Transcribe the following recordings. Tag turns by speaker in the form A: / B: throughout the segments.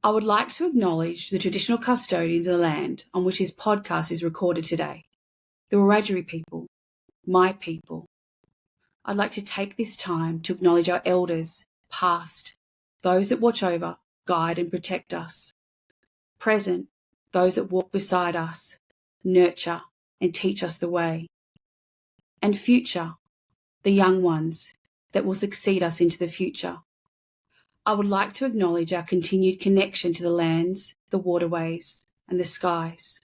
A: I would like to acknowledge the traditional custodians of the land on which this podcast is recorded today, the Wiradjuri people, my people. I'd like to take this time to acknowledge our elders, past, those that watch over, guide and protect us, present, those that walk beside us, nurture and teach us the way, and future, the young ones that will succeed us into the future. I would like to acknowledge our continued connection to the lands, the waterways, and the skies,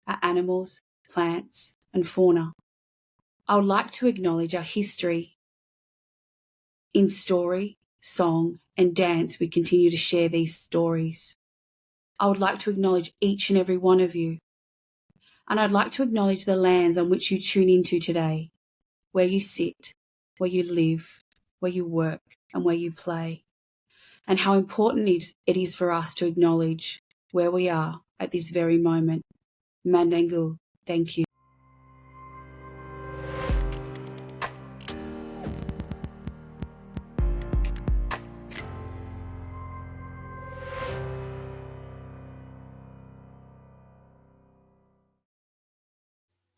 A: our animals, plants, and fauna. I would like to acknowledge our history. In story, song, and dance, we continue to share these stories. I would like to acknowledge each and every one of you. And I'd like to acknowledge the lands on which you tune into today, where you sit, where you live, where you work, and where you play, and how important it is for us to acknowledge where we are at this very moment. Mandangu, thank you.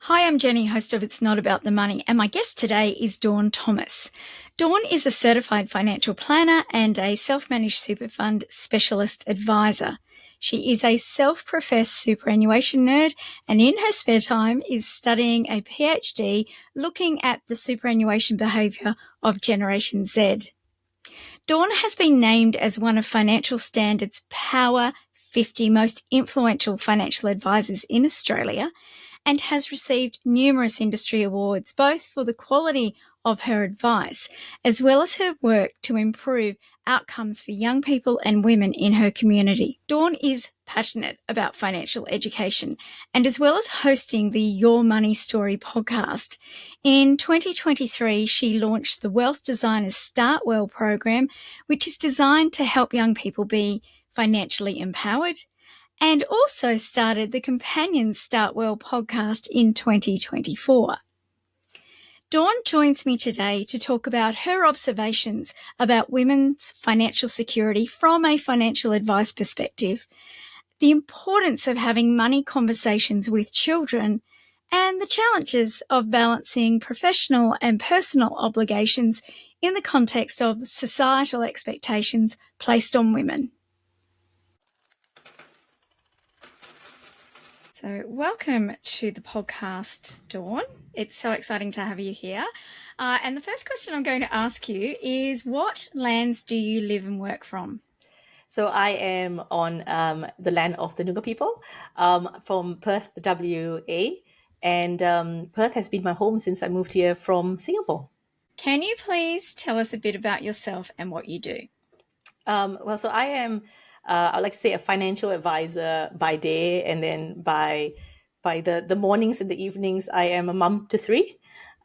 B: Hi, I'm Jenny, host of It's Not About the Money, and my guest today is Dawn Thomas. Dawn is a certified financial planner and a self-managed super fund specialist advisor. She is a self-professed superannuation nerd and in her spare time is studying a PhD looking at the superannuation behaviour of Generation Z. Dawn has been named as one of Financial Standard's Power 50 most influential financial advisors in Australia, and has received numerous industry awards, both for the quality of her advice, as well as her work to improve outcomes for young people and women in her community. Dawn is passionate about financial education, and as well as hosting the Your Money Story podcast, in 2023 she launched the Wealth Designers Start Well program, which is designed to help young people be financially empowered, and also started the companion Start Well podcast in 2024. Dawn joins me today to talk about her observations about women's financial security from a financial advice perspective, the importance of having money conversations with children, and the challenges of balancing professional and personal obligations in the context of societal expectations placed on women. So welcome to the podcast, Dawn. It's so exciting to have you here. And the first question I'm going to ask you is, what lands do you live and work from?
C: So I am on the land of the Noongar people from Perth, WA. And Perth has been my home since I moved here from Singapore.
B: Can you please tell us a bit about yourself and what you do?
C: So I am, I'd like to say, a financial advisor by day, and then by the mornings and the evenings, I am a mum to three.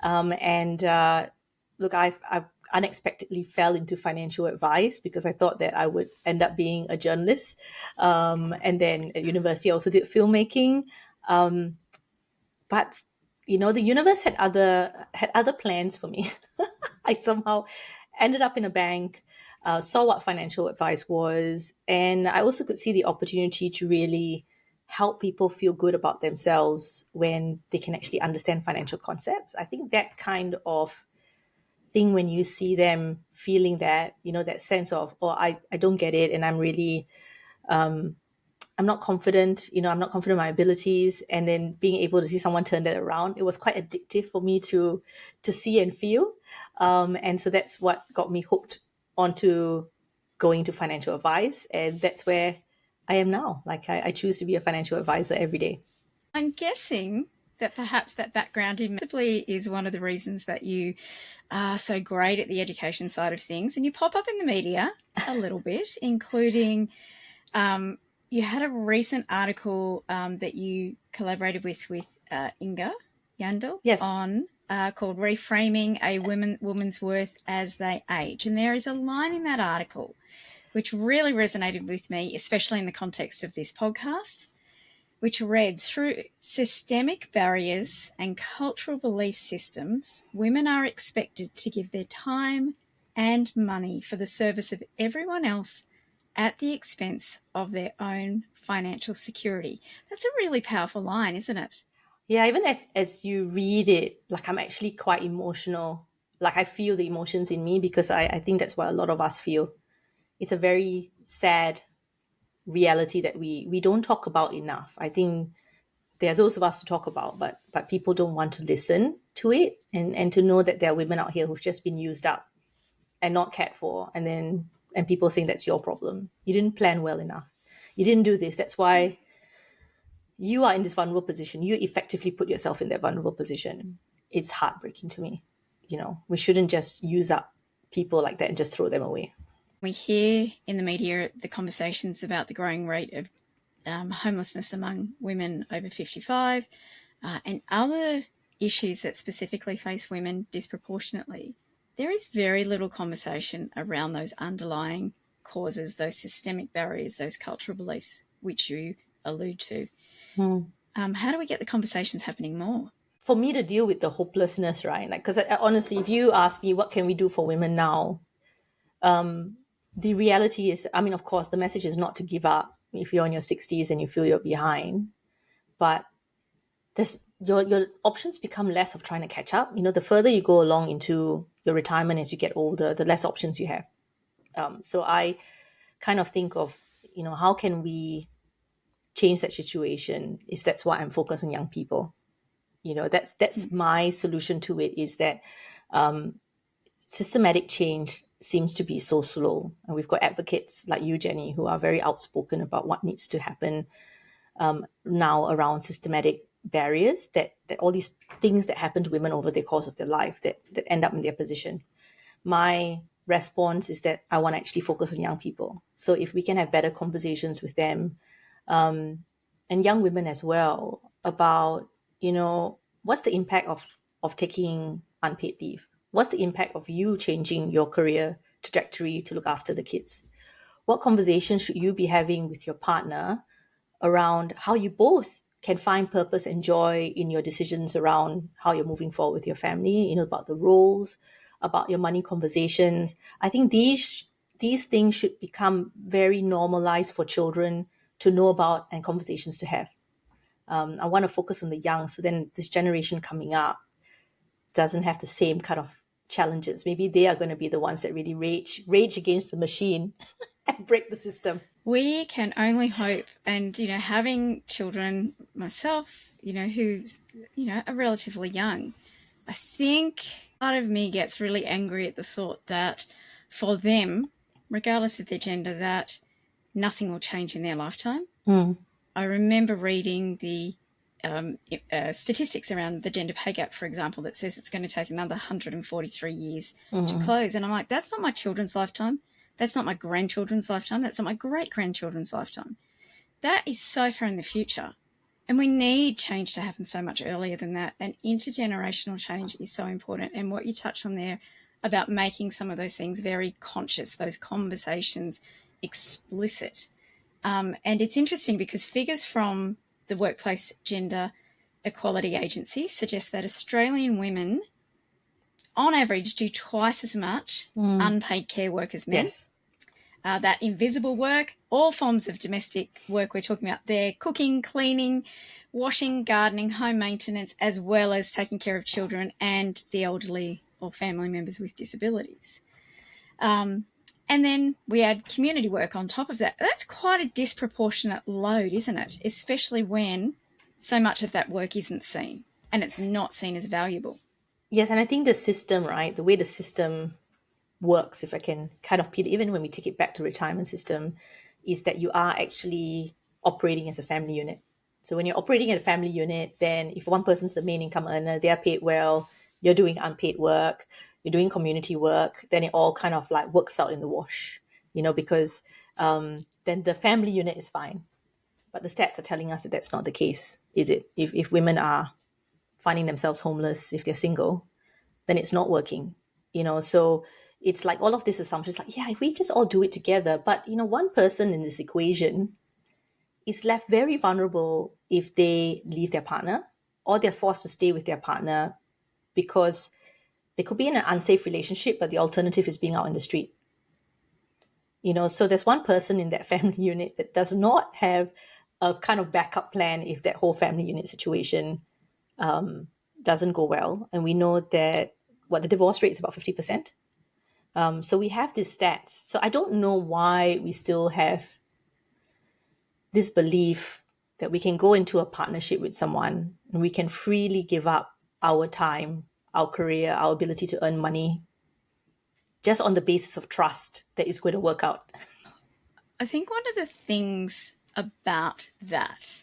C: Look, I've unexpectedly fell into financial advice because I thought that I would end up being a journalist. And then at university, I also did filmmaking. But the universe had other plans for me. I somehow ended up in a bank, saw what financial advice was, and I also could see the opportunity to really help people feel good about themselves when they can actually understand financial concepts. I think that kind of thing, when you see them feeling that, that sense of, oh, I don't get it, and I'm really I'm not confident, I'm not confident in my abilities. And then being able to see someone turn that around, it was quite addictive for me to see and feel. And so that's what got me hooked onto going to financial advice. And that's where I am now. Like I choose to be a financial advisor every day.
B: I'm guessing that perhaps that background is one of the reasons that you are so great at the education side of things. And you pop up in the media a little bit, including you had a recent article that you collaborated with Inga Yandel
C: Yes.
B: on called Reframing a Woman's Worth as They Age. And there is a line in that article which really resonated with me, especially in the context of this podcast, which read, through systemic barriers and cultural belief systems, women are expected to give their time and money for the service of everyone else at the expense of their own financial security. That's a really powerful line, isn't it?
C: Yeah, even if, as you read it, like I'm actually quite emotional. Like I feel the emotions in me because I think that's what a lot of us feel. It's a very sad reality that we don't talk about enough. I think there are those of us to talk about, but people don't want to listen to it and to know that there are women out here who've just been used up and not cared for, and people saying that's your problem. You didn't plan well enough. You didn't do this. That's why you are in this vulnerable position. You effectively put yourself in that vulnerable position. It's heartbreaking to me. We shouldn't just use up people like that and just throw them away.
B: We hear in the media the conversations about the growing rate of homelessness among women over 55 and other issues that specifically face women disproportionately. There is very little conversation around those underlying causes, those systemic barriers, those cultural beliefs, which you allude to. How do we get the conversations happening more?
C: For me to deal with the hopelessness, right? Like, because honestly, if you ask me what can we do for women now, the reality is, I mean, of course, the message is not to give up if you're in your 60s and you feel you're behind, but your options become less of trying to catch up. The further you go along into your retirement as you get older, the less options you have. So I kind of think of, how can we change that situation? That's why I'm focused on young people. That's my solution to it, is that systematic change seems to be so slow. And we've got advocates like you, Jenny, who are very outspoken about what needs to happen now around systematic barriers, that all these things that happen to women over the course of their life that end up in their position. My response is that I want to actually focus on young people. So if we can have better conversations with them, and young women as well, about, what's the impact of taking unpaid leave? What's the impact of you changing your career trajectory to look after the kids? What conversations should you be having with your partner around how you both can find purpose and joy in your decisions around how you're moving forward with your family, about the roles, about your money conversations? I think these things should become very normalized for children to know about and conversations to have. I want to focus on the young, so then this generation coming up doesn't have the same kind of challenges. Maybe they are going to be the ones that really rage against the machine and break the system.
B: We can only hope. And, having children myself, who, are relatively young, I think part of me gets really angry at the thought that for them, regardless of their gender, that nothing will change in their lifetime. I remember reading the statistics around the gender pay gap, for example, that says it's going to take another 143 years to close. And I'm like, that's not my children's lifetime. That's not my grandchildren's lifetime. That's not my great-grandchildren's lifetime. That is so far in the future. And we need change to happen so much earlier than that. And intergenerational change is so important. And what you touch on there about making some of those things very conscious, those conversations explicit. And it's interesting because figures from the Workplace Gender Equality Agency suggest that Australian women, on average, do twice as much unpaid care work as men.
C: Yes.
B: That invisible work, all forms of domestic work we're talking about there, cooking, cleaning, washing, gardening, home maintenance, as well as taking care of children and the elderly or family members with disabilities. And then we add community work on top of that. That's quite a disproportionate load, isn't it? Especially when so much of that work isn't seen and it's not seen as valuable.
C: Yes, and I think the system, right, the way the system works, if I can kind of peel, even when we take it back to retirement system, is that you are actually operating as a family unit. So when you're operating at a family unit, then if one person's the main income earner, they're paid well, you're doing unpaid work, you're doing community work, then it all kind of like works out in the wash, because then the family unit is fine. But the stats are telling us that that's not the case, is it? If women are finding themselves homeless, if they're single, then it's not working, so it's like all of these assumptions, like, yeah, if we just all do it together, but one person in this equation is left very vulnerable if they leave their partner or they're forced to stay with their partner because they could be in an unsafe relationship, but the alternative is being out in the street. So there's one person in that family unit that does not have a kind of backup plan if that whole family unit situation doesn't go well. And we know that the divorce rate is about 50%. So we have these stats. So I don't know why we still have this belief that we can go into a partnership with someone and we can freely give up our time, our career, our ability to earn money just on the basis of trust that it's going to work out.
B: I think one of the things about that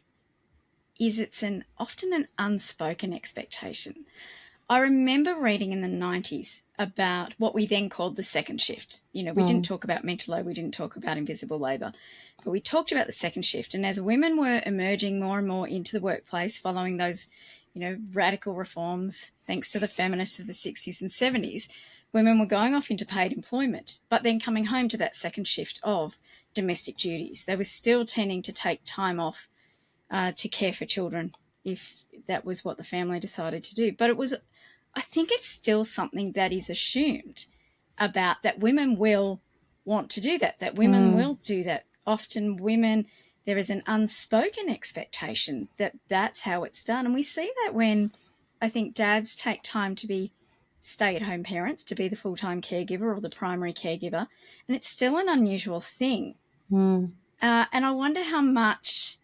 B: is it's often an unspoken expectation. I remember reading in the 90s about what we then called the second shift. We didn't talk about mental load, we didn't talk about invisible labour, but we talked about the second shift. And as women were emerging more and more into the workplace following those, radical reforms, thanks to the feminists of the 60s and 70s, women were going off into paid employment, but then coming home to that second shift of domestic duties. They were still tending to take time off to care for children if that was what the family decided to do. But I think it's still something that is assumed about that women will want to do that women will do that. Often women, there is an unspoken expectation that that's how it's done. And we see that when I think dads take time to be stay-at-home parents, to be the full-time caregiver or the primary caregiver, and it's still an unusual thing. And I wonder how much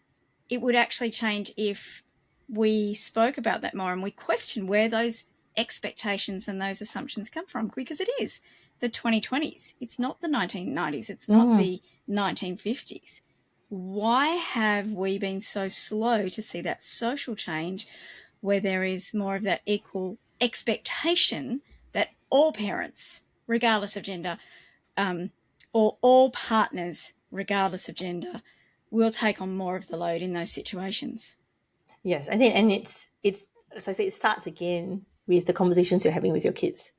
B: it would actually change if we spoke about that more and we question where those expectations and those assumptions come from, because it is the 2020s. It's not the 1990s. It's not the 1950s. Why have we been so slow to see that social change where there is more of that equal expectation that all parents, regardless of gender, or all partners, regardless of gender, will take on more of the load in those situations?
C: Yes, I think, and it's as I say, it starts again with the conversations you're having with your kids.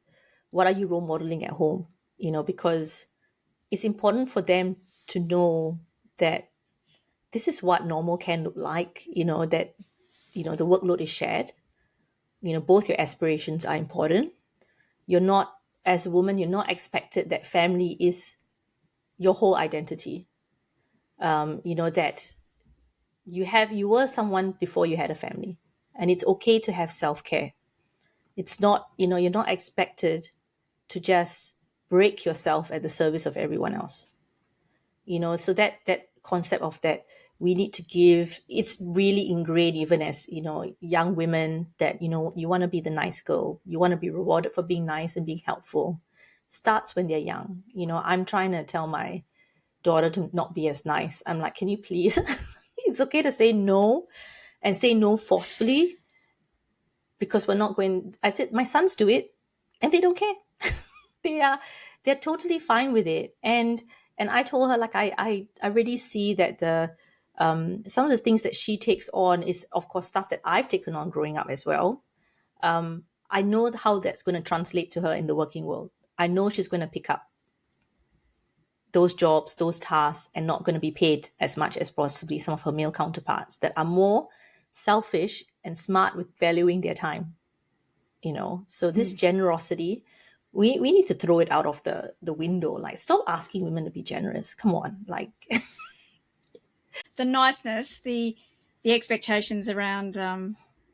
C: What are you role modeling at home? Because it's important for them to know that this is what normal can look like. That the workload is shared. Both your aspirations are important. You're not, as a woman, you're not expected that family is your whole identity. That you were someone before you had a family, and it's okay to have self-care. It's not, you're not expected to just break yourself at the service of everyone else. So that concept of that we need to give, it's really ingrained even as, young women, that, you want to be the nice girl. You want to be rewarded for being nice and being helpful. Starts when they're young. I'm trying to tell my daughter to not be as nice. I'm like, can you please? It's okay to say no, and say no forcefully, because we're not going. I said my sons do it and they don't care. they're totally fine with it. And I told her, like, I already see that the some of the things that she takes on is, of course, stuff that I've taken on growing up as well. I know how that's going to translate to her in the working world. I know she's going to pick up those jobs, those tasks, and not going to be paid as much as possibly some of her male counterparts that are more selfish and smart with valuing their time. So this generosity, we need to throw it out of the window. Like, stop asking women to be generous. Come on, like.
B: The niceness, the expectations around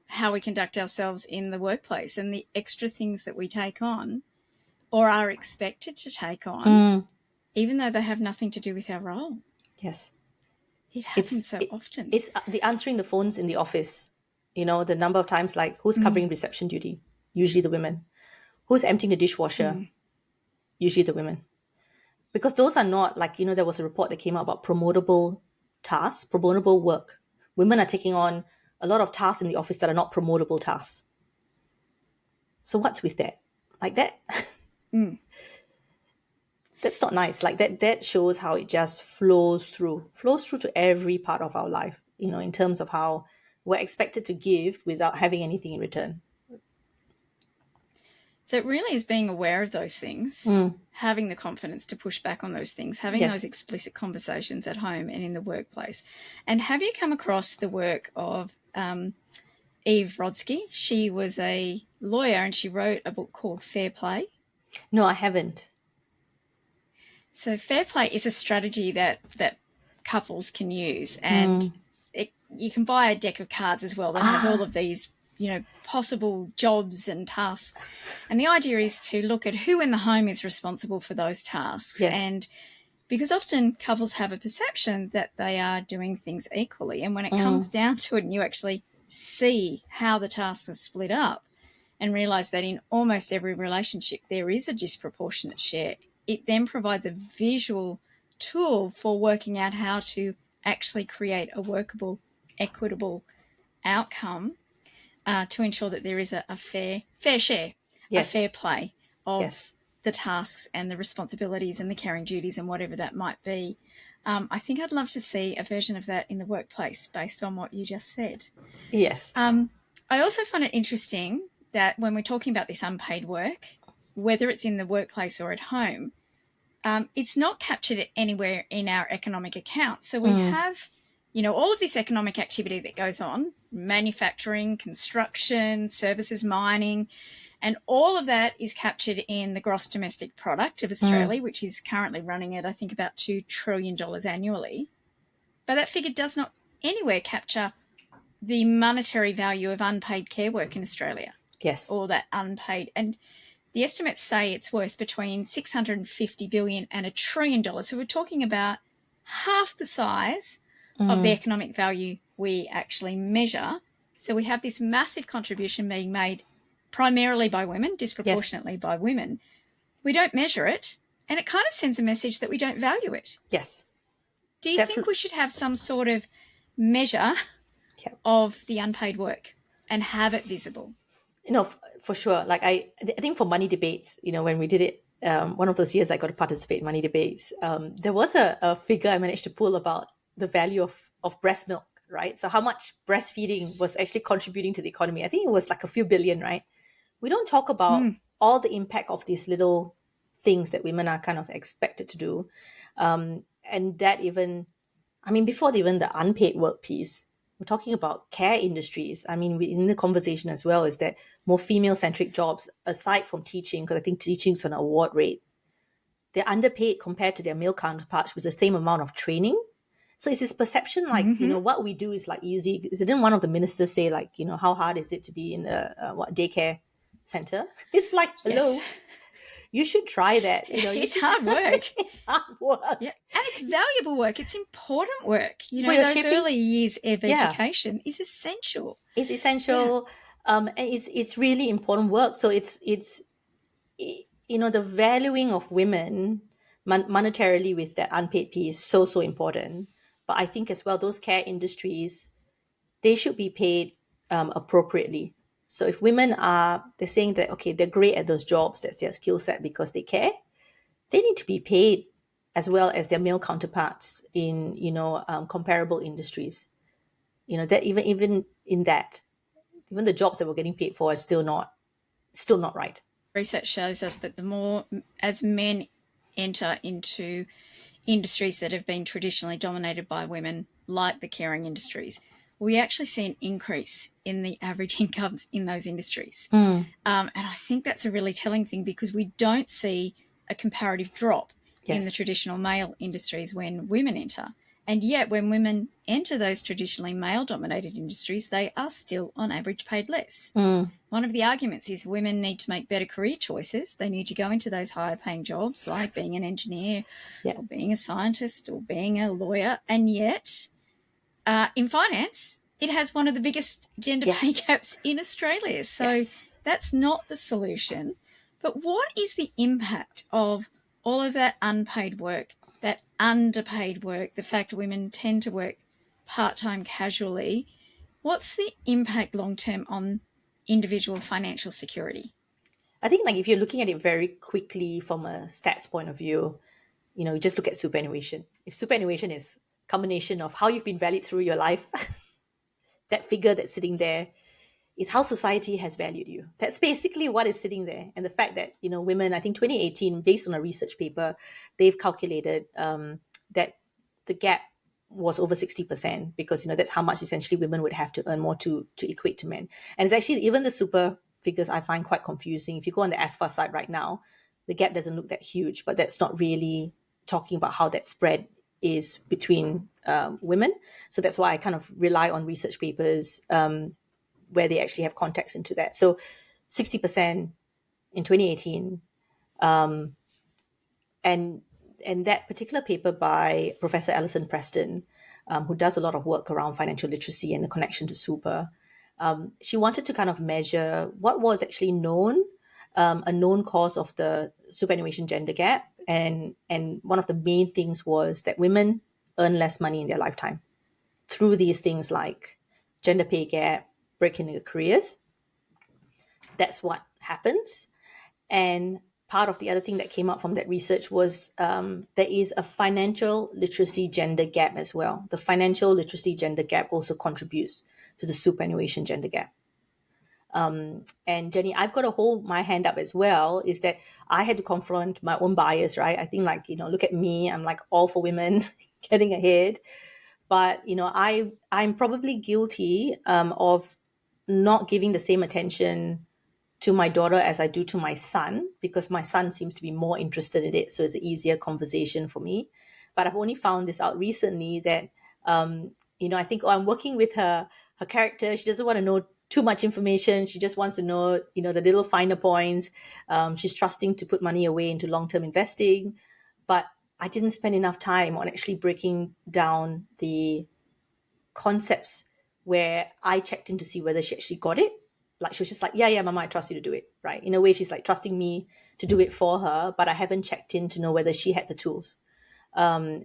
B: how we conduct ourselves in the workplace, and the extra things that we take on or are expected to take on, even though they have nothing to do with our role.
C: Yes.
B: It happens so often.
C: It's the answering the phones in the office. The number of times, like, who's covering reception duty? Usually the women. Who's emptying the dishwasher? Usually the women. Because those are not, like, there was a report that came out about promotable tasks, promotable work. Women are taking on a lot of tasks in the office that are not promotable tasks. So what's with that? Like that? That's not nice. Like that shows how it just flows through to every part of our life, in terms of how we're expected to give without having anything in return.
B: So it really is being aware of those things, having the confidence to push back on those things, having those explicit conversations at home and in the workplace. And have you come across the work of Eve Rodsky? She was a lawyer and she wrote a book called Fair Play.
C: No, I haven't.
B: So fair play is a strategy that couples can use, and you can buy a deck of cards as well that has all of these, possible jobs and tasks. And the idea is to look at who in the home is responsible for those tasks.
C: Yes.
B: And because often couples have a perception that they are doing things equally. And when it comes down to it and you actually see how the tasks are split up and realize that in almost every relationship there is a disproportionate share, it then provides a visual tool for working out how to actually create a workable, equitable outcome to ensure that there is a fair share,
C: Yes.
B: a fair play of
C: Yes.
B: the tasks and the responsibilities and the caring duties and whatever that might be. I think I'd love to see a version of that in the workplace based on what you just said.
C: Yes.
B: I also find it interesting that when we're talking about this unpaid work, whether it's in the workplace or at home, it's not captured anywhere in our economic account. So we have, all of this economic activity that goes on, manufacturing, construction, services, mining, and all of that is captured in the gross domestic product of Australia, which is currently running at, I think, about $2 trillion annually. But that figure does not anywhere capture the monetary value of unpaid care work in Australia.
C: Yes.
B: Or that unpaid. And the estimates say it's worth between $650 billion and $1 trillion. So we're talking about half the size of the economic value we actually measure. So we have this massive contribution being made primarily by women, disproportionately by women. We don't measure it, and it kind of sends a message that we don't value it.
C: Yes.
B: Do you think we should have some sort of measure of the unpaid work and have it visible?
C: For sure. Like I think for money debates, when we did it, one of those years I got to participate in money debates, there was a figure I managed to pull about the value of breast milk, right? So how much breastfeeding was actually contributing to the economy. I think it was like a few billion, right? We don't talk about all the impact of these little things that women are kind of expected to do. And that even, before even the unpaid work piece, we're talking about care industries. In the conversation as well is that more female-centric jobs, aside from teaching, because I think teaching's on an award rate, they're underpaid compared to their male counterparts with the same amount of training. So it's this perception like, what we do is like easy. Didn't one of the ministers say like, how hard is it to be in a daycare center? It's like, hello, you should try that.
B: It's hard work.
C: It's hard work.
B: Yeah. And it's valuable work. It's important work. Those early years of education is essential.
C: It's essential. And it's really important work. So it's the valuing of women monetarily with that unpaid piece so important. But I think as well, those care industries, they should be paid appropriately. So if women they're saying that, okay, they're great at those jobs, that's their skill set because they care, they need to be paid as well as their male counterparts in, comparable industries. That even in that, even the jobs that we're getting paid for are still not right.
B: Research shows us that the more as men enter into industries that have been traditionally dominated by women, like the caring industries, we actually see an increase in the average incomes in those industries. And I think that's a really telling thing because we don't see a comparative drop in the traditional male industries when women enter. And yet when women enter those traditionally male-dominated industries, they are still on average paid less. One of the arguments is women need to make better career choices. They need to go into those higher paying jobs like being an engineer or being a scientist or being a lawyer. And yet in finance, it has one of the biggest gender pay gaps in Australia. So that's not the solution. But what is the impact of all of that unpaid work, that underpaid work, the fact women tend to work part-time casually? What's the impact long-term on individual financial security?
C: I think if you're looking at it very quickly from a stats point of view, you just look at superannuation. If superannuation is a combination of how you've been valued through your life, that figure that's sitting there is how society has valued you. That's basically what is sitting there. And the fact that, women, I think 2018, based on a research paper, they've calculated that the gap was over 60% because, that's how much essentially women would have to earn more to equate to men. And it's actually, even the super figures I find quite confusing. If you go on the ASFA site right now, the gap doesn't look that huge, but that's not really talking about how that spread is between women. So that's why I kind of rely on research papers where they actually have context into that. So 60% in 2018, and that particular paper by Professor Alison Preston, who does a lot of work around financial literacy and the connection to super, she wanted to kind of measure what was actually known, a known cause of the superannuation gender gap, and one of the main things was that women earn less money in their lifetime through these things like gender pay gap, breaking their careers. That's what happens. And part of the other thing that came out from that research was there is a financial literacy gender gap as well. The financial literacy gender gap also contributes to the superannuation gender gap. And Jenny, I've got to hold my hand up as well, is that I had to confront my own bias, right? I think like, look at me, I'm like all for women getting ahead. But, I'm probably guilty of not giving the same attention to my daughter as I do to my son, because my son seems to be more interested in it. So it's an easier conversation for me. But I've only found this out recently that, I think I'm working with her character. She doesn't want to know too much information. She just wants to know, the little finer points. She's trusting to put money away into long-term investing. But I didn't spend enough time on actually breaking down the concepts where I checked in to see whether she actually got it. Like she was just like, yeah, Mama, I trust you to do it, right? In a way, she's like trusting me to do it for her, but I haven't checked in to know whether she had the tools.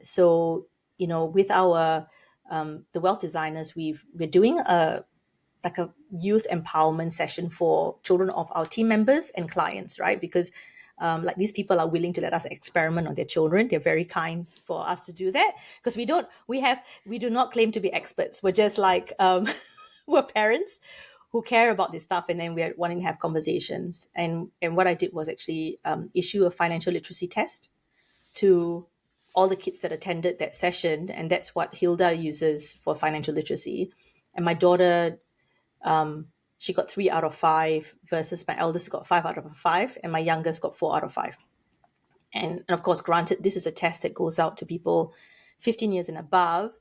C: So, with our the wealth designers, we're doing a youth empowerment session for children of our team members and clients, right? Because these people are willing to let us experiment on their children. They're very kind for us to do that, because we do not claim to be experts. We're just like we're parents who care about this stuff, and then we're wanting to have conversations. And what I did was actually issue a financial literacy test to all the kids that attended that session, and that's what Hilda uses for financial literacy. And my daughter, she got 3 out of 5 versus my eldest got 5 out of 5, and my youngest got 4 out of 5. And of course, granted, this is a test that goes out to people 15 years and above.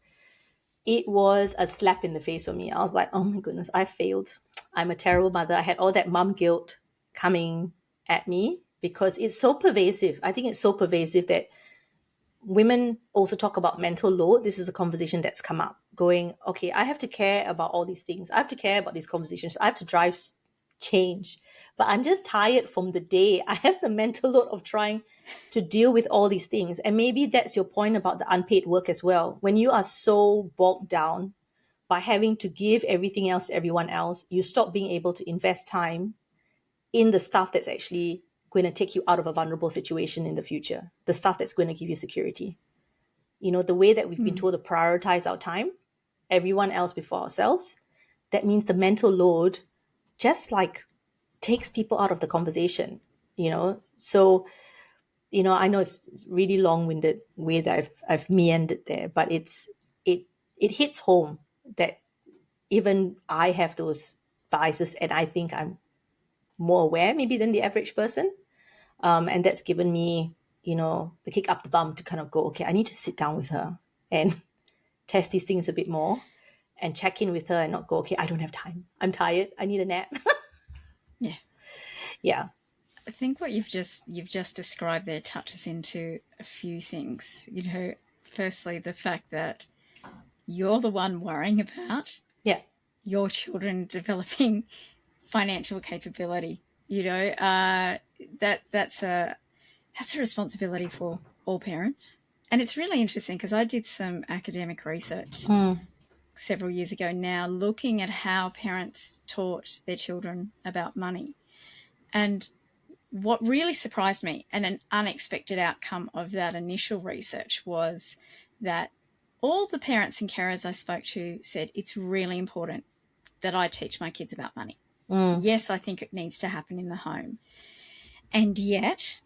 C: It was a slap in the face for me. I was like, oh my goodness, I failed. I'm a terrible mother. I had all that mom guilt coming at me because it's so pervasive. I think it's so pervasive that women also talk about mental load. This is a conversation that's come up going, okay, I have to care about all these things. I have to care about these conversations. I have to drive change, but I'm just tired from the day. I have the mental load of trying to deal with all these things. And maybe that's your point about the unpaid work as well. When you are so bogged down by having to give everything else to everyone else, you stop being able to invest time in the stuff that's actually going to take you out of a vulnerable situation in the future, the stuff that's going to give you security. The way that we've been told to prioritize our time, everyone else before ourselves, that means the mental load just like takes people out of the conversation, So, I know it's really long-winded way that I've meandered there, but it hits home that even I have those biases, and I think I'm more aware maybe than the average person. And that's given me, the kick up the bum to kind of go, okay, I need to sit down with her and test these things a bit more and check in with her and not go, okay, I don't have time. I'm tired. I need a nap.
B: Yeah.
C: Yeah.
B: I think what you've just described there touches into a few things. Firstly, the fact that you're the one worrying about your children developing financial capability. That's a responsibility for all parents. And it's really interesting because I did some academic research several years ago now, looking at how parents taught their children about money. And what really surprised me, and an unexpected outcome of that initial research, was that all the parents and carers I spoke to said it's really important that I teach my kids about money. Yes, I think it needs to happen in the home. And yet,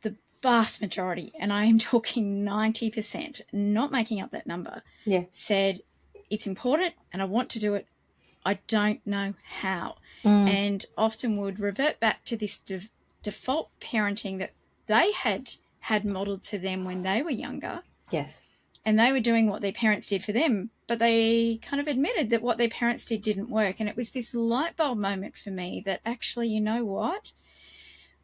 B: the vast majority, and I am talking 90%, not making up that number, said it's important and I want to do it. I don't know how. And often would revert back to this default parenting that they had had modelled to them when they were younger.
C: Yes.
B: And they were doing what their parents did for them, but they kind of admitted that what their parents did didn't work. And it was this light bulb moment for me that actually, you know what?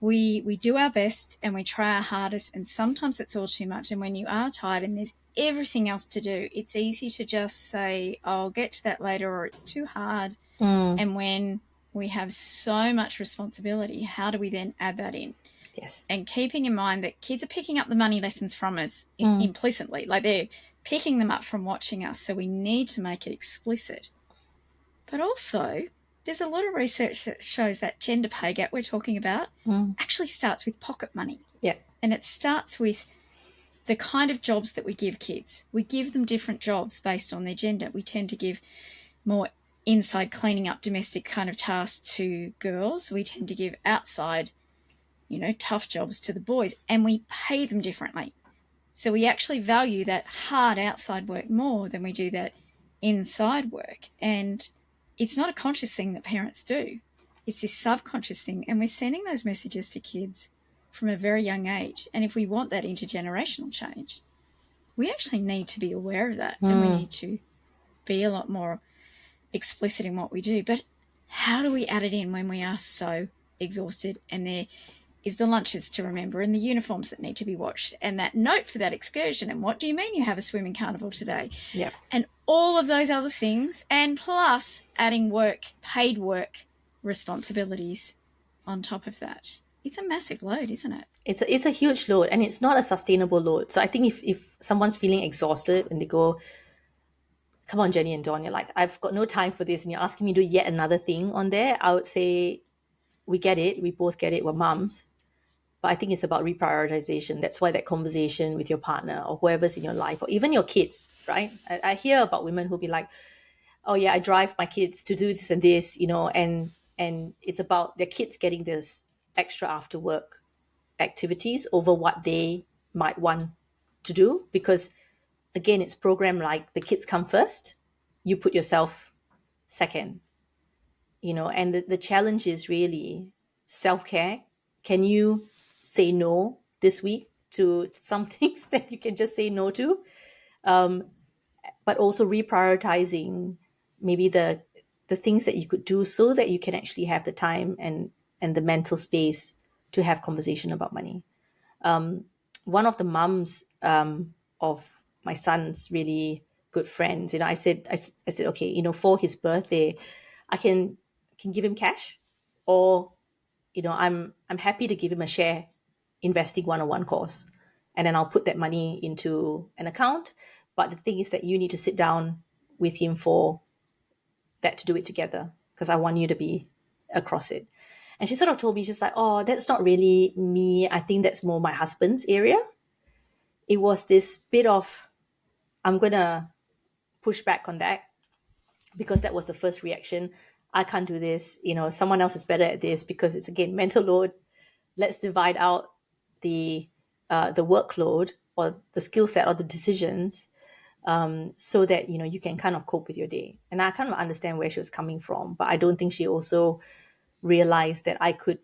B: We do our best and we try our hardest, and sometimes it's all too much. And when you are tired and there's everything else to do, it's easy to just say, I'll get to that later, or it's too hard. And when we have so much responsibility, how do we then add that in?
C: Yes.
B: And keeping in mind that kids are picking up the money lessons from us implicitly, like they're picking them up from watching us. So we need to make it explicit. But also, there's a lot of research that shows that gender pay gap we're talking about actually starts with pocket money.
C: Yeah.
B: And it starts with the kind of jobs that we give kids. We give them different jobs based on their gender. We tend to give more inside cleaning up domestic kind of tasks to girls. We tend to give outside, tough jobs to the boys, and we pay them differently. So we actually value that hard outside work more than we do that inside work. And it's not a conscious thing that parents do. It's this subconscious thing. And we're sending those messages to kids from a very young age. And if we want that intergenerational change, we actually need to be aware of that. And we need to be a lot more explicit in what we do. But how do we add it in when we are so exhausted and there is the lunches to remember and the uniforms that need to be washed and that note for that excursion and what do you mean you have a swimming carnival today?
C: Yeah.
B: And all of those other things, and plus adding work, paid work responsibilities on top of that. It's a massive load, isn't it?
C: It's a huge load, and it's not a sustainable load. So I think if someone's feeling exhausted and they go, come on, Jenny and Dawn, you're like, I've got no time for this, and you're asking me to do yet another thing on there, I would say, we get it. We both get it. We're mums. But I think it's about reprioritization. That's why that conversation with your partner or whoever's in your life, or even your kids, right? I hear about women who'll be like, oh yeah, I drive my kids to do this and this, and it's about their kids getting this extra after work activities over what they might want to do. Because again, it's programmed like the kids come first, you put yourself second, and the challenge is really self-care. Can you say no this week to some things that you can just say no to? But also reprioritizing maybe the things that you could do so that you can actually have the time and the mental space to have conversation about money. One of the mums of my son's really good friends, I said, okay, for his birthday, I can give him cash, or I'm happy to give him a share investing 101 course, and then I'll put that money into an account. But the thing is that you need to sit down with him for that to do it together, because I want you to be across it. And she sort of told me, she's like, oh, that's not really me. I think that's more my husband's area. It was this bit of, I'm going to push back on that, because that was the first reaction. I can't do this. Someone else is better at this, because it's, again, mental load. Let's divide out the workload or the skill set or the decisions, so that, you can kind of cope with your day. And I kind of understand where she was coming from, but I don't think she also realized that I could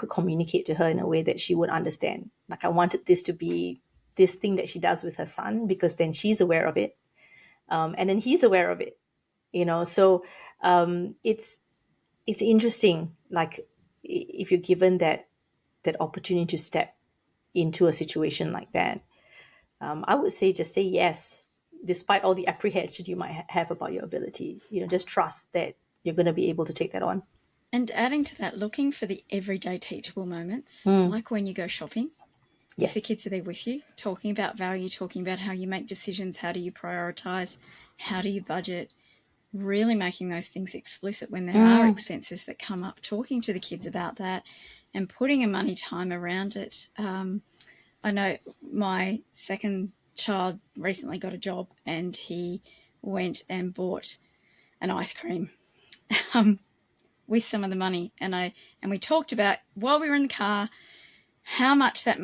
C: communicate to her in a way that she would understand. Like, I wanted this to be this thing that she does with her son, because then she's aware of it. And then he's aware of it, so it's interesting. Like, if you're given that opportunity to step into a situation like that, I would say just say yes, despite all the apprehension you might have about your ability. Just trust that you're going to be able to take that on.
B: And adding to that, looking for the everyday teachable moments, like when you go shopping. Yes. If the kids are there with you, talking about value, talking about how you make decisions, how do you prioritise, how do you budget, really making those things explicit when there are expenses that come up, talking to the kids about that and putting a money time around it. I know my second child recently got a job and he went and bought an ice cream with some of the money, and we talked about, while we were in the car, how much that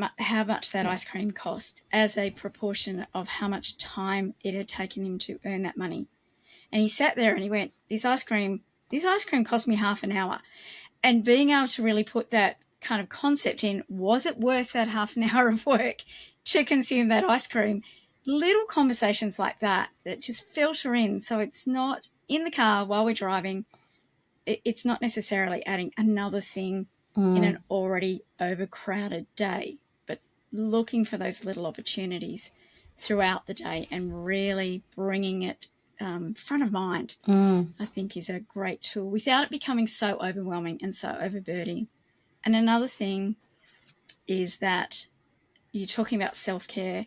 B: ice cream cost as a proportion of how much time it had taken him to earn that money. And he sat there and he went, this ice cream cost me half an hour. And being able to really put that kind of concept in, was it worth that half an hour of work to consume that ice cream? Little conversations like that just filter in. So it's not in the car while we're driving. It's not necessarily adding another thing in an already overcrowded day, but looking for those little opportunities throughout the day and really bringing it front of mind, I think is a great tool without it becoming so overwhelming and so overburdening. And another thing is that you're talking about self-care.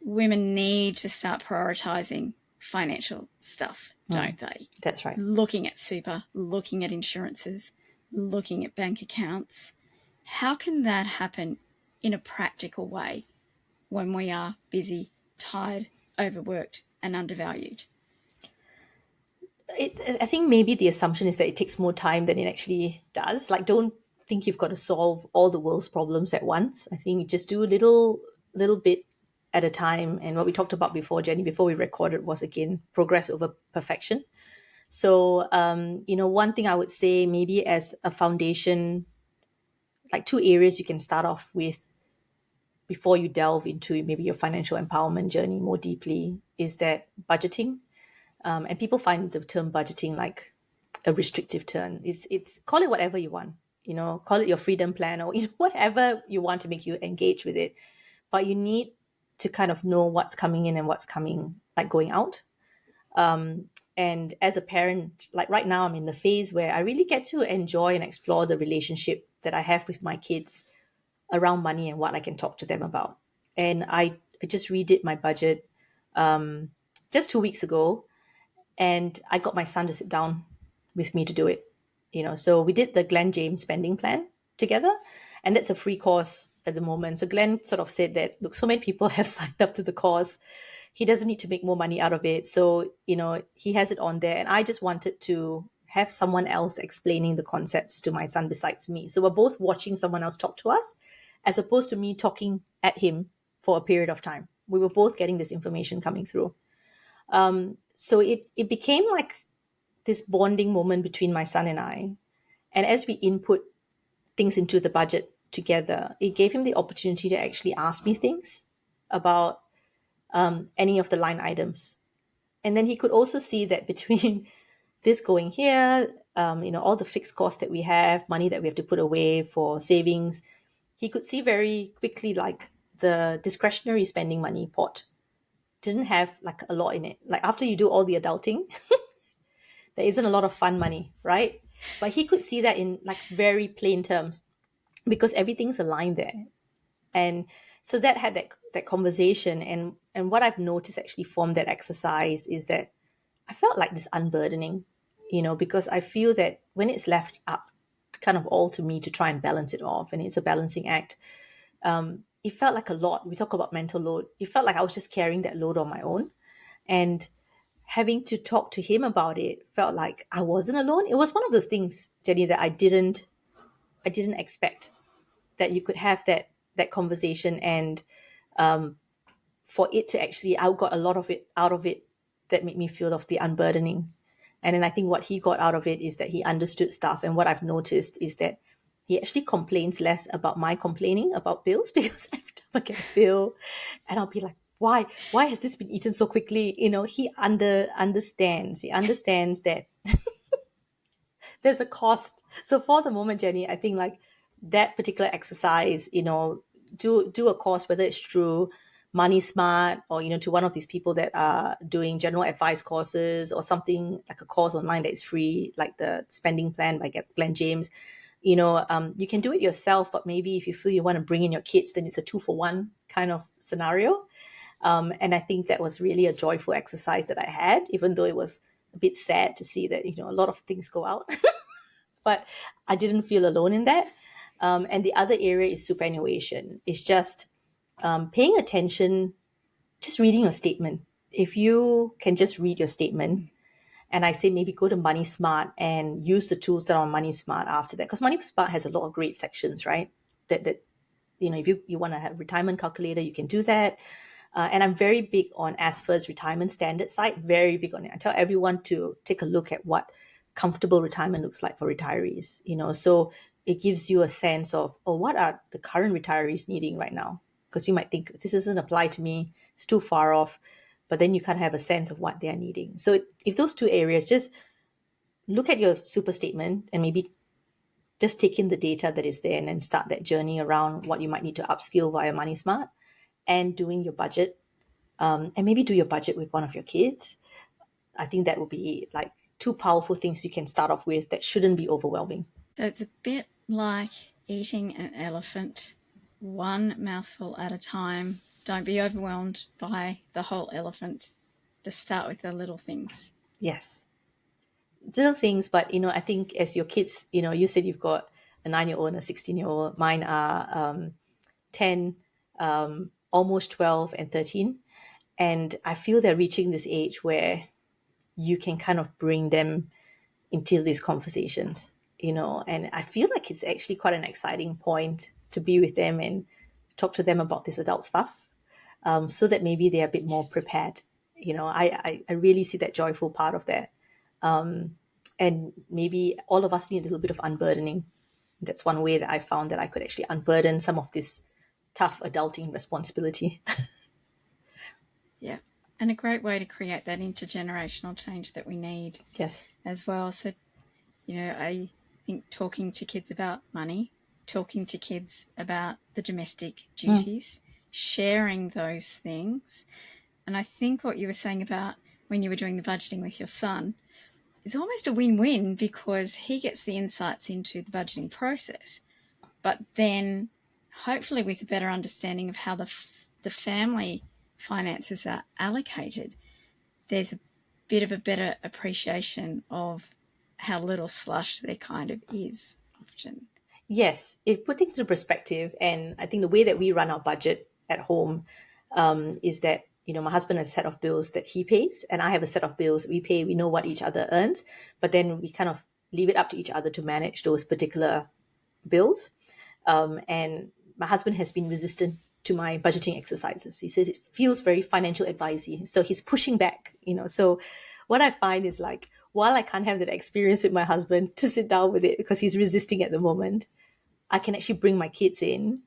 B: Women need to start prioritising financial stuff, don't they?
C: That's right.
B: Looking at super, looking at insurances, looking at bank accounts. How can that happen in a practical way when we are busy, tired, overworked, and undervalued?
C: I think maybe the assumption is that it takes more time than it actually does. Like, don't think you've got to solve all the world's problems at once. I think you just do a little bit at a time. And what we talked about before, Jenny, before we recorded, was again progress over perfection. So, one thing I would say maybe as a foundation, like 2 areas you can start off with before you delve into maybe your financial empowerment journey more deeply, is that budgeting. And people find the term budgeting like a restrictive term. It's call it whatever you want, call it your freedom plan, or whatever you want to make you engage with it. But you need to kind of know what's coming in and what's coming, like going out. And as a parent, like right now, I'm in the phase where I really get to enjoy and explore the relationship that I have with my kids around money and what I can talk to them about. And I just redid my budget just 2 weeks ago, and I got my son to sit down with me to do it. So we did the Glenn James spending plan together, and that's a free course at the moment. So Glenn sort of said that, look, so many people have signed up to the course. He doesn't need to make more money out of it. So, he has it on there. And I just wanted to have someone else explaining the concepts to my son besides me. So we're both watching someone else talk to us, as opposed to me talking at him for a period of time. We were both getting this information coming through. So it became like this bonding moment between my son and I. And as we input things into the budget together, it gave him the opportunity to actually ask me things about any of the line items. And then he could also see that between this going here, all the fixed costs that we have, money that we have to put away for savings, he could see very quickly like the discretionary spending money pot didn't have like a lot in it. Like after you do all the adulting, there isn't a lot of fun money, right? But he could see that in like very plain terms because everything's aligned there. And so that had that conversation. And what I've noticed actually from that exercise is that I felt like this unburdening, because I feel that when it's left up kind of all to me to try and balance it off, and it's a balancing act, it felt like a lot. We talk about mental load. It felt like I was just carrying that load on my own. And having to talk to him about it felt like I wasn't alone. It was one of those things, Jenny, that I didn't expect, that you could have that conversation, and for it to actually, I got a lot of it out of it that made me feel of the unburdening. And then I think what he got out of it is that he understood stuff. And what I've noticed is that he actually complains less about my complaining about bills, because every time I get a bill and I'll be like, why has this been eaten so quickly? He understands. He understands that there's a cost. So for the moment, Jenny, I think like that particular exercise, do a course, whether it's through Money Smart or, to one of these people that are doing general advice courses, or something like a course online that is free, like the spending plan by Glenn James. You can do it yourself, but maybe if you feel you want to bring in your kids, then it's a 2-for-1 kind of scenario. And I think that was really a joyful exercise that I had, even though it was a bit sad to see that, a lot of things go out, but I didn't feel alone in that. And the other area is superannuation. It's just paying attention, just reading your statement. If you can just read your statement, and I say maybe go to Money Smart and use the tools that are on Money Smart after that, because Money Smart has a lot of great sections, right? That if you want to have retirement calculator, you can do that. And I'm very big on ASFA's retirement standard site, very big on it. I tell everyone to take a look at what comfortable retirement looks like for retirees. So it gives you a sense of, oh, what are the current retirees needing right now? Because you might think, this doesn't apply to me, it's too far off. But then you kind of have a sense of what they're needing. So if those two areas, just look at your super statement and maybe just take in the data that is there and then start that journey around what you might need to upskill via Money Smart and doing your budget. And maybe do your budget with one of your kids. I think that would be like two powerful things you can start off with that shouldn't be overwhelming.
B: So it's a bit like eating an elephant, one mouthful at a time. Don't be overwhelmed by the whole elephant. Just start with the little things.
C: Yes. Little things, but, I think as your kids, you said you've got a 9-year-old and a 16-year-old. Mine are 10, almost 12 and 13. And I feel they're reaching this age where you can kind of bring them into these conversations, and I feel like it's actually quite an exciting point to be with them and talk to them about this adult stuff, so that maybe they're a bit more prepared. I really see that joyful part of that. And maybe all of us need a little bit of unburdening. That's one way that I found that I could actually unburden some of this tough adulting responsibility.
B: Yeah. And a great way to create that intergenerational change that we need.
C: Yes.
B: As well. So, I think talking to kids about money, talking to kids about the domestic duties, sharing those things. And I think what you were saying about when you were doing the budgeting with your son, it's almost a win-win because he gets the insights into the budgeting process, but then hopefully with a better understanding of how the family finances are allocated, there's a bit of a better appreciation of how little slush there kind of is often.
C: Yes, it puts things into perspective. And I think the way that we run our budget at home is that, my husband has a set of bills that he pays, and I have a set of bills that we pay. We know what each other earns, but then we kind of leave it up to each other to manage those particular bills. And my husband has been resistant to my budgeting exercises. He says it feels very financial advisey. So he's pushing back, So what I find is, like, while I can't have that experience with my husband to sit down with it because he's resisting at the moment, I can actually bring my kids in.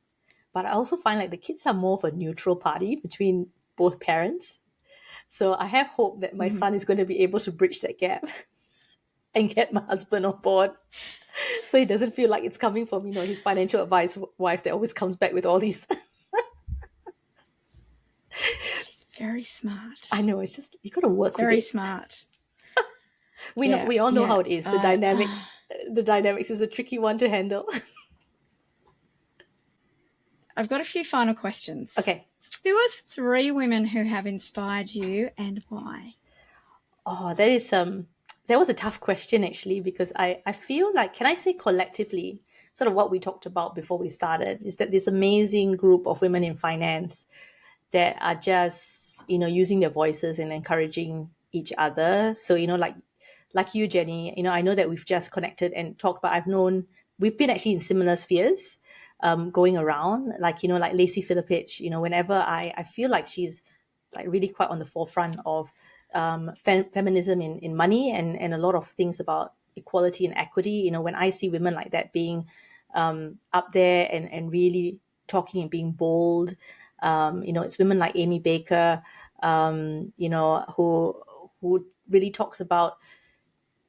C: But I also find like the kids are more of a neutral party between both parents. So I have hope that my son is going to be able to bridge that gap and get my husband on board. So he doesn't feel like it's coming from, his financial advice wife that always comes back with all these.
B: She's very smart.
C: I know, it's just, you got to work
B: very
C: with it.
B: Smart.
C: We all know how it is. The dynamics is a tricky one to handle.
B: I've got a few final questions.
C: Okay.
B: Who are 3 women who have inspired you and why?
C: Oh, that was a tough question actually, because I feel like, can I say collectively, sort of what we talked about before we started, is that this amazing group of women in finance that are just, using their voices and encouraging each other. So, like you, Jenny, I know that we've just connected and talked, but we've been actually in similar spheres, going around, like Lacey Philippich, whenever I feel like she's like really quite on the forefront of feminism in money and a lot of things about equality and equity. When I see women like that being up there and really talking and being bold, it's women like Amy Baker, who really talks about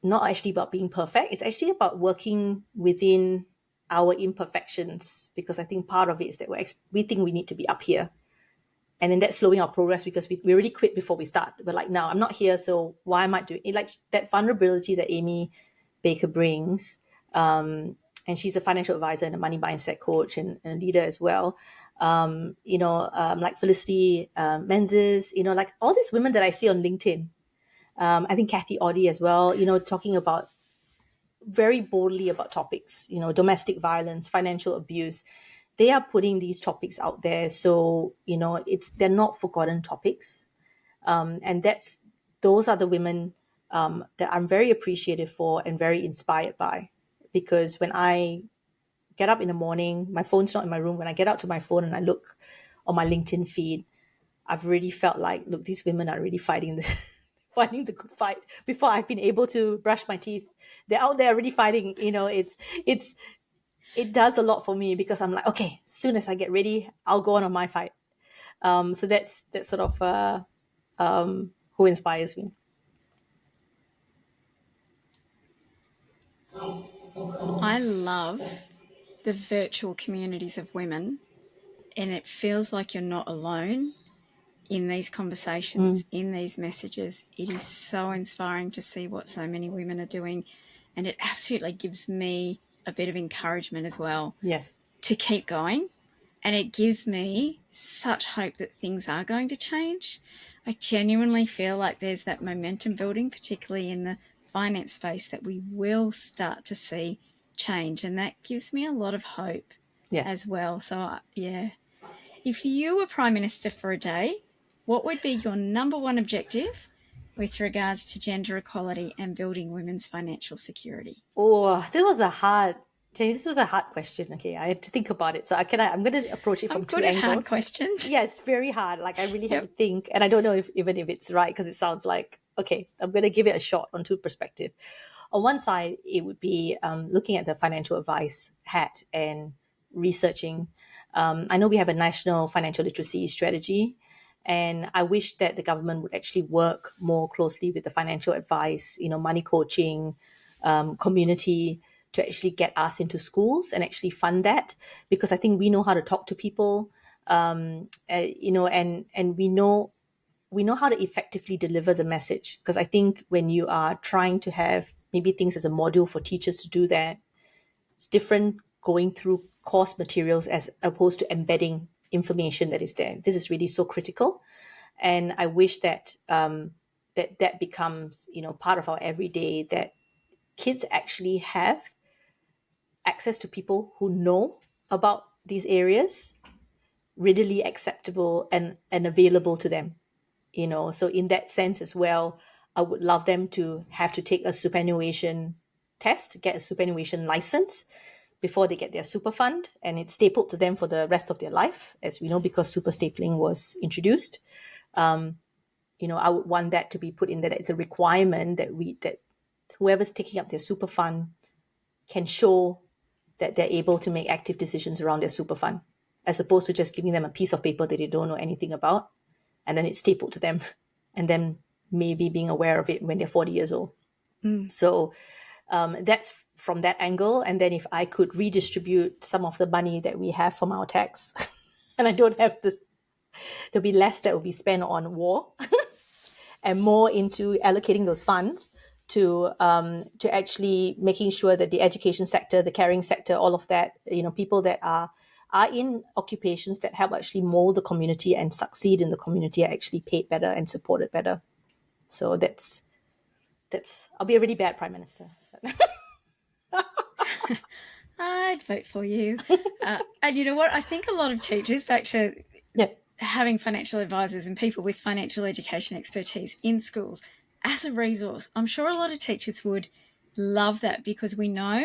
C: not actually about being perfect. It's actually about working within our imperfections, because I think part of it is that we think we need to be up here. And then that's slowing our progress because we already quit before we start. We're like, no, I'm not here, so why am I doing it? Like that vulnerability that Amy Baker brings, and she's a financial advisor and a money mindset coach and a leader as well. Like Felicity Menzies, like all these women that I see on LinkedIn. I think Kathy Audie as well, talking about very boldly about topics, domestic violence, financial abuse. They are putting these topics out there. So, they're not forgotten topics. And those are the women that I'm very appreciative for and very inspired by. Because when I get up in the morning, my phone's not in my room. When I get out to my phone and I look on my LinkedIn feed, I've really felt like, look, these women are really fighting the good fight before I've been able to brush my teeth. They're out there already fighting. It's it does a lot for me, because I'm like, okay, as soon as I get ready, I'll go on my fight. So that's sort of who inspires me.
B: I love the virtual communities of women, and it feels like you're not alone in these conversations, in these messages. It is so inspiring to see what so many women are doing, and it absolutely gives me a bit of encouragement as well.
C: Yes.
B: To keep going, and it gives me such hope that things are going to change. I genuinely feel like there's that momentum building, particularly in the finance space, that we will start to see change, and that gives me a lot of hope as well. So yeah, if you were Prime Minister for a day, what would be your number one objective with regards to gender equality and building women's financial security?
C: Oh, Jenny, this was a hard question. Okay, I had to think about it. So I'm going to approach it from two angles.
B: Hard questions.
C: Yeah, it's very hard. Like, I really had to think, and I don't know if it's right, because it sounds like, okay, I'm going to give it a shot on two perspectives. On one side, it would be looking at the financial advice hat and researching. I know we have a national financial literacy strategy, and I wish that the government would actually work more closely with the financial advice, money coaching, community, to actually get us into schools and actually fund that, because I think we know how to talk to people, and we know how to effectively deliver the message. Because I think when you are trying to have maybe things as a module for teachers to do that, it's different going through course materials as opposed to embedding information that is there. This is really so critical, and I wish that that becomes part of our everyday, that kids actually have access to people who know about these areas, readily acceptable and available to them. So in that sense as well, I would love them to have to take a superannuation test, get a superannuation license before they get their super fund, and it's stapled to them for the rest of their life, as we know, because super stapling was introduced. I would want that to be put in, that it's a requirement that whoever's taking up their super fund can show that they're able to make active decisions around their super fund, as opposed to just giving them a piece of paper that they don't know anything about, and then it's stapled to them, and then maybe being aware of it when they're 40 years old. So that's from that angle. And then if I could redistribute some of the money that we have from our tax, and I don't have this, there'll be less that will be spent on war and more into allocating those funds to actually making sure that the education sector, the caring sector, all of that, people that are in occupations that help actually mold the community and succeed in the community are actually paid better and supported better. So that's I'll be a really bad Prime Minister.
B: I'd vote for you. And you know what? I think a lot of teachers, back to having financial advisors and people with financial education expertise in schools as a resource, I'm sure a lot of teachers would love that, because we know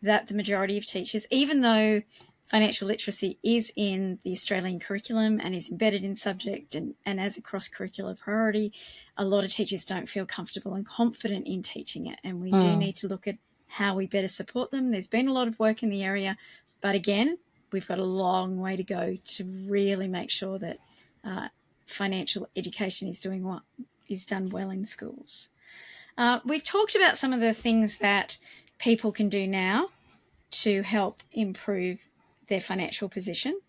B: that the majority of teachers, even though financial literacy is in the Australian curriculum and is embedded in subject and as a cross-curricular priority, a lot of teachers don't feel comfortable and confident in teaching it. And we do need to look at how we better support them. There's been a lot of work in the area, but again, we've got a long way to go to really make sure that financial education is done well in schools. We've talked about some of the things that people can do now to help improve their financial position,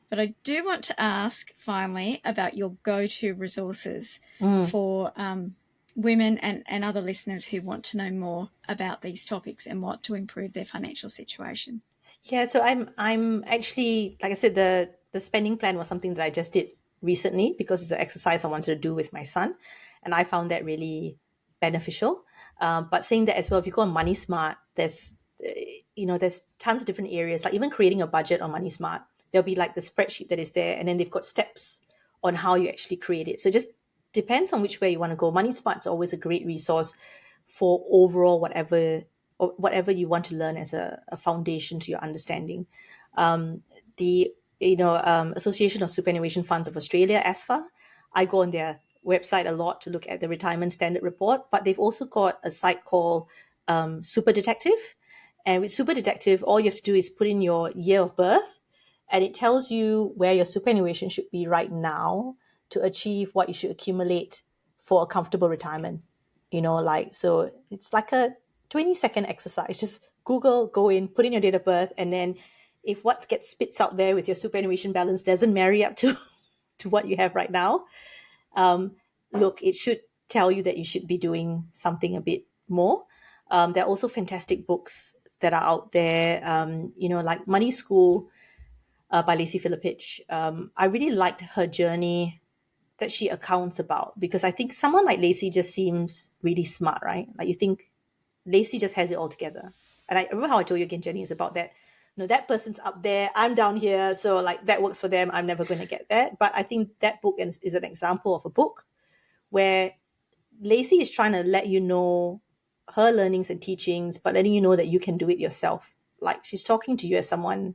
B: but I do want to ask finally about your go-to resources for women and other listeners who want to know more about these topics and want to improve their financial situation.
C: Yeah, so I'm actually, like I said, the spending plan was something that I just did recently, because it's an exercise I wanted to do with my son, and I found that really beneficial. But saying that as well, if you go on Money Smart, there's tons of different areas, like even creating a budget on Money Smart. There'll be like the spreadsheet that is there, and then they've got steps on how you actually create it. So it just depends on which way you want to go. Money Smart's always a great resource for overall whatever you want to learn as a foundation to your understanding. The Association of Superannuation Funds of Australia, ASFA, I go on their website a lot to look at the Retirement Standard Report, but they've also got a site called Super Detective, And with Super Detective, all you have to do is put in your year of birth, and it tells you where your superannuation should be right now to achieve what you should accumulate for a comfortable retirement. So it's like a 20-second exercise. Just Google, go in, put in your date of birth, and then if what gets spits out there with your superannuation balance doesn't marry up to to what you have right now, look, it should tell you that you should be doing something a bit more. There are also fantastic books that are out there, like Money School by Lacey Philippich. I really liked her journey that she accounts about, because I think someone like Lacey just seems really smart, right? Like you think Lacey just has it all together. And I remember how I told you again, Jenny, is about that. That person's up there, I'm down here, so like that works for them. I'm never going to get that. But I think that book is an example of a book where Lacey is trying to let you know her learnings and teachings, but letting you know that you can do it yourself. Like she's talking to you as someone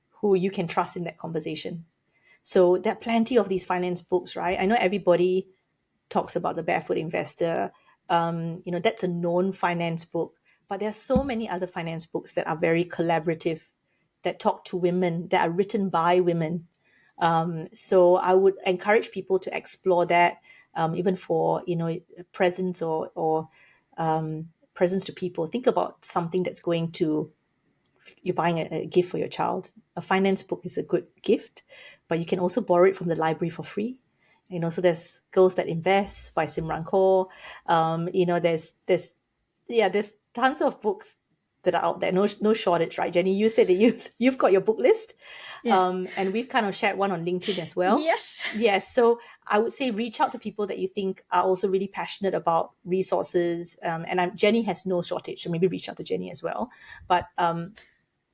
C: who you can trust in that conversation. So there are plenty of these finance books, right? I know everybody talks about The Barefoot Investor. That's a known finance book, but there are so many other finance books that are very collaborative, that talk to women, that are written by women. So I would encourage people to explore that, even for, presents or presents to people. Think about something that's going to, you're buying a gift for your child. A finance book is a good gift, but you can also borrow it from the library for free. So there's Girls That Invest by Simran Kaur. There's tons of books that are out there. No shortage, right, Jenny? You said that you've got your book list, and we've kind of shared one on LinkedIn as well. Yes. So I would say reach out to people that you think are also really passionate about resources. And Jenny has no shortage, so maybe reach out to Jenny as well. But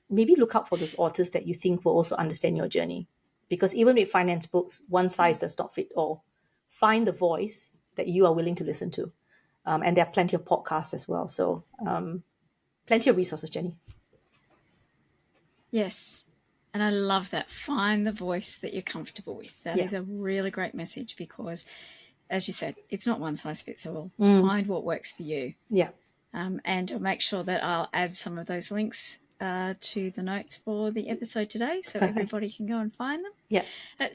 C: maybe look out for those authors that you think will also understand your journey. Because even with finance books, one size does not fit all. Find the voice that you are willing to listen to. And there are plenty of podcasts as well. So plenty of resources, Jenny.
B: Yes. And I love that. Find the voice that you're comfortable with. That is a really great message, because, as you said, it's not one size fits all. Find what works for you.
C: Yeah.
B: And I'll make sure that I'll add some of those links to the notes for the episode today, so everybody can go and find them.
C: Yeah.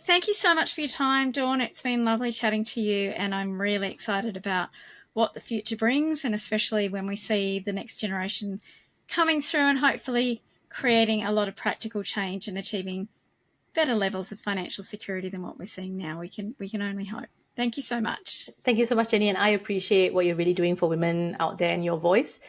B: Thank you so much for your time, Dawn. It's been lovely chatting to you, and I'm really excited about what the future brings, and especially when we see the next generation coming through and hopefully creating a lot of practical change and achieving better levels of financial security than what we're seeing now. We can only hope. Thank you so much.
C: Thank you so much, Jenny. And I appreciate what you're really doing for women out there and your voice.